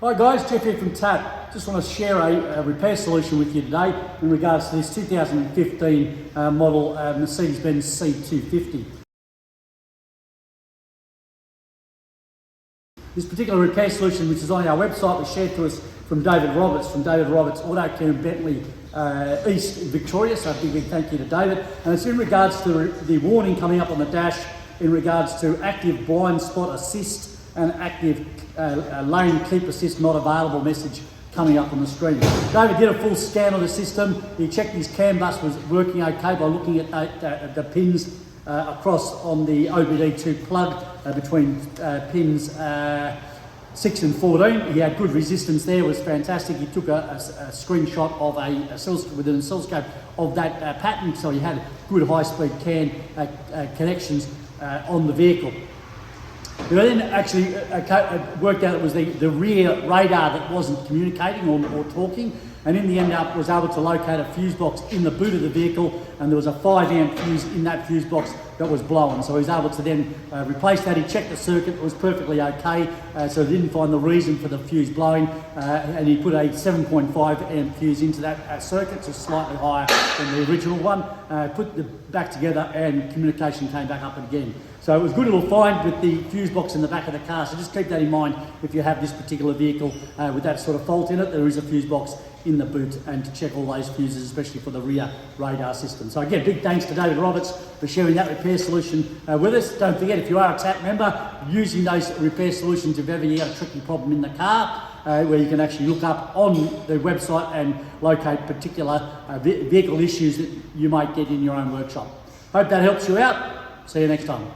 Hi guys, Jeff here from TAP. Just want to share a repair solution with you today in regards to this 2015 model MERCEDES Benz C250. This particular repair solution, which is on our website, was shared to us from David Roberts, Auto Care in Bentley East in Victoria, so a big thank you to David. And it's in regards to the warning coming up on the dash in regards to active blind spot assist and active lane keep assist not available message coming up on the screen. David did a full scan of the system. He checked his CAN bus was working okay by looking at the pins across on the OBD2 plug between pins 6 and 14. He had good resistance there, was fantastic. He took a screenshot of with an oscilloscope of that pattern, so he had good high-speed CAN connections on the vehicle. We then actually worked out it was the rear radar that wasn't communicating or talking, and in the end was able to locate a fuse box in the boot of the vehicle, and there was a 5 amp fuse in that fuse box that was blowing. So he was able to then replace that. He checked the circuit, it was perfectly okay, so he didn't find the reason for the fuse blowing, and he put a 7.5 amp fuse into that circuit, so slightly higher than the original one, put the back together, and communication came back up again. So it was a good little find with the fuse box in the back of the car, so just keep that in mind if you have this particular vehicle with that sort of fault in it. There is a fuse box in the boot, and to check all those fuses, especially for the rear radar system. So again, big thanks to David Roberts for sharing that repair solution with us. Don't forget, if you are a TAP member, using those repair solutions if ever you have a tricky problem in the car, where you can actually look up on the website and locate particular vehicle issues that you might get in your own workshop. Hope that helps you out. See you next time.